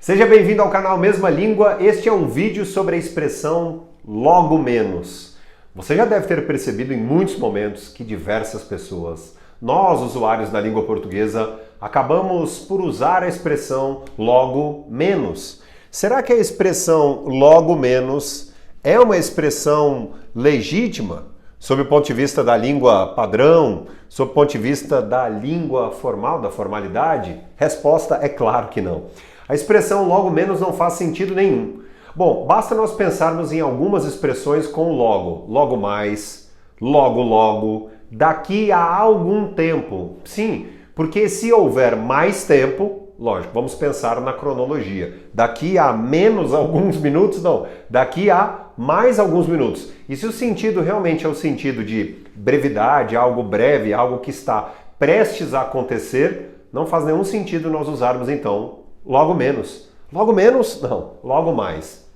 Seja bem-vindo ao canal Mesma Língua. Este é um vídeo sobre a expressão logo menos. Você já deve ter percebido em muitos momentos que diversas pessoas, nós usuários da língua portuguesa, acabamos por usar a expressão logo menos. Será que a expressão logo menos é uma expressão legítima sob o ponto de vista da língua padrão, sob o ponto de vista da língua formal, da formalidade? Resposta é claro que não. A expressão logo menos não faz sentido nenhum. Bom, basta nós pensarmos em algumas expressões com logo, logo mais, logo logo, daqui a algum tempo. Sim, porque se houver mais tempo, lógico, vamos pensar na cronologia. Daqui a menos alguns minutos, não. Daqui a mais alguns minutos. E se o sentido realmente é o sentido de brevidade, algo breve, algo que está prestes a acontecer, não faz nenhum sentido nós usarmos então logo menos. Logo menos? Não. Logo mais.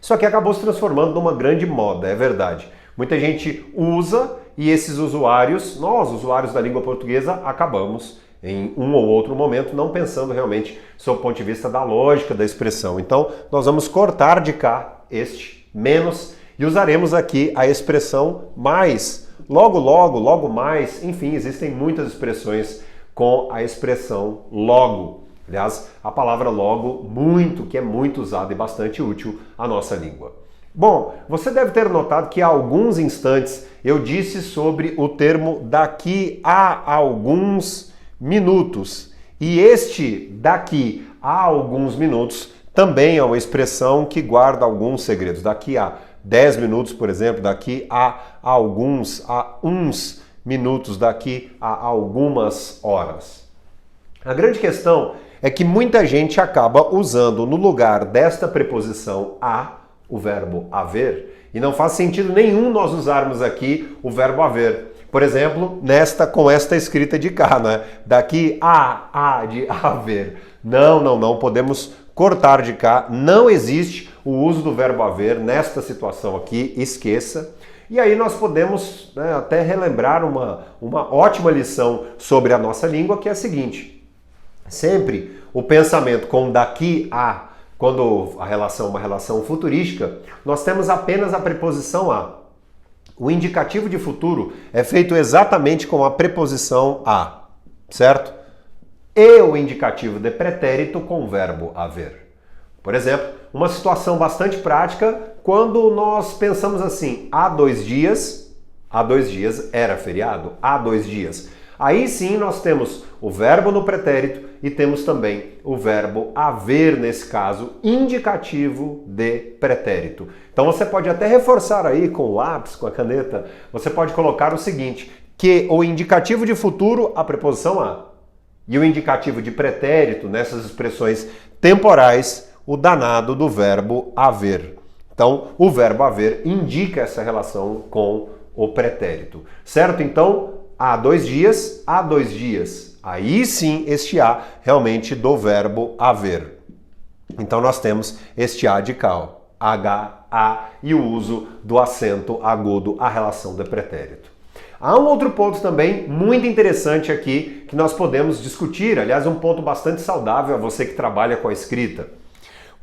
Isso aqui acabou se transformando numa grande moda, é verdade. Muita gente usa e esses usuários, nós, usuários da língua portuguesa, acabamos em um ou outro momento não pensando realmente sob o ponto de vista da lógica da expressão. Então, nós vamos cortar de cá este menos e usaremos aqui a expressão mais. Logo, logo, logo mais, enfim, existem muitas expressões com a expressão logo. Aliás, a palavra logo, que é muito usada e bastante útil à nossa língua. Bom, você deve ter notado que há alguns instantes eu disse sobre o termo daqui a alguns minutos. E este daqui a alguns minutos também é uma expressão que guarda alguns segredos. Daqui a 10 minutos, por exemplo, daqui a uns minutos, daqui a algumas horas. A grande questão é que muita gente acaba usando no lugar desta preposição a o verbo haver, e não faz sentido nenhum nós usarmos aqui o verbo haver. Por exemplo, com esta escrita de cá, né? Daqui a de haver. Não podemos cortar de cá. Não existe o uso do verbo haver nesta situação aqui, esqueça. E aí nós podemos, né, até relembrar uma ótima lição sobre a nossa língua, que é a seguinte: sempre o pensamento com daqui a, quando a relação é uma relação futurística, nós temos apenas a preposição a. O indicativo de futuro é feito exatamente com a preposição a, certo? E o indicativo de pretérito com o verbo haver. Por exemplo, uma situação bastante prática, quando nós pensamos assim, há 2 dias era feriado, há 2 dias. Aí sim nós temos o verbo no pretérito e temos também o verbo haver, nesse caso, indicativo de pretérito. Então você pode até reforçar aí com o lápis, com a caneta, você pode colocar o seguinte, que o indicativo de futuro, a preposição a, e o indicativo de pretérito, nessas expressões temporais, o danado do verbo haver. Então, o verbo haver indica essa relação com o pretérito. Certo? Então, há 2 dias, há 2 dias. Aí sim, este a realmente do verbo haver. Então nós temos este a de cá, H, A, e o uso do acento agudo, a relação de pretérito. Há um outro ponto também muito interessante aqui que nós podemos discutir, aliás, um ponto bastante saudável a você que trabalha com a escrita.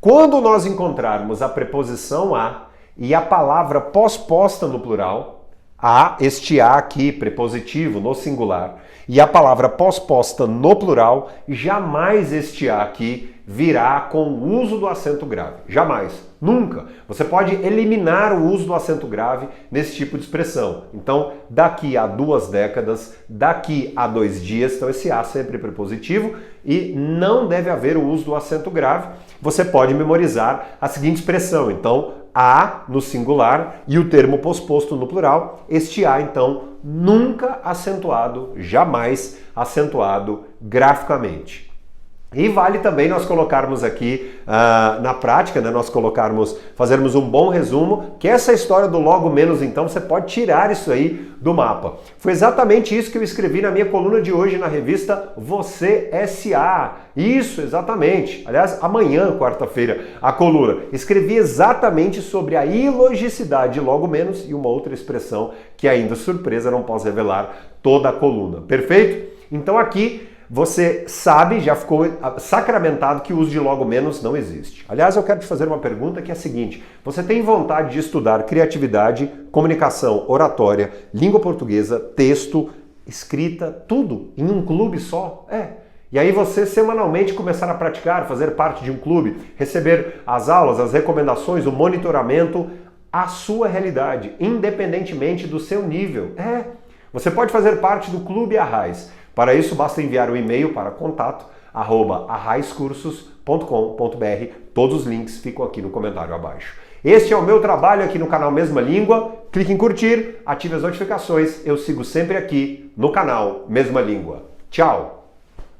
Quando nós encontrarmos a preposição a e a palavra pós-posta no plural, este a aqui, prepositivo, no singular, e a palavra pós-posta no plural, jamais este a aqui virá com o uso do acento grave. Jamais. Nunca. Você pode eliminar o uso do acento grave nesse tipo de expressão. Então, daqui a 2 décadas, daqui a 2 dias, então esse a sempre prepositivo e não deve haver o uso do acento grave. Você pode memorizar a seguinte expressão. Então, a no singular e o termo posposto no plural. Este a, então, nunca acentuado, jamais acentuado graficamente. E vale também nós colocarmos aqui na prática, né, fazermos um bom resumo, que essa história do logo menos, então, você pode tirar isso aí do mapa. Foi exatamente isso que eu escrevi na minha coluna de hoje na revista Você S.A. Isso, exatamente. Aliás, amanhã, quarta-feira, a coluna. Escrevi exatamente sobre a ilogicidade de logo menos e uma outra expressão que ainda, surpresa, não posso revelar toda a coluna. Perfeito? Então aqui você sabe, já ficou sacramentado que o uso de logo menos não existe. Aliás, eu quero te fazer uma pergunta que é a seguinte: você tem vontade de estudar criatividade, comunicação, oratória, língua portuguesa, texto, escrita, tudo em um clube só? E aí você semanalmente começar a praticar, fazer parte de um clube, receber as aulas, as recomendações, o monitoramento, a sua realidade, independentemente do seu nível. Você pode fazer parte do Clube Arraiz. Para isso, basta enviar um e-mail para contato@arraizcursos.com.br. Todos os links ficam aqui no comentário abaixo. Este é o meu trabalho aqui no canal Mesma Língua. Clique em curtir, ative as notificações. Eu sigo sempre aqui no canal Mesma Língua. Tchau!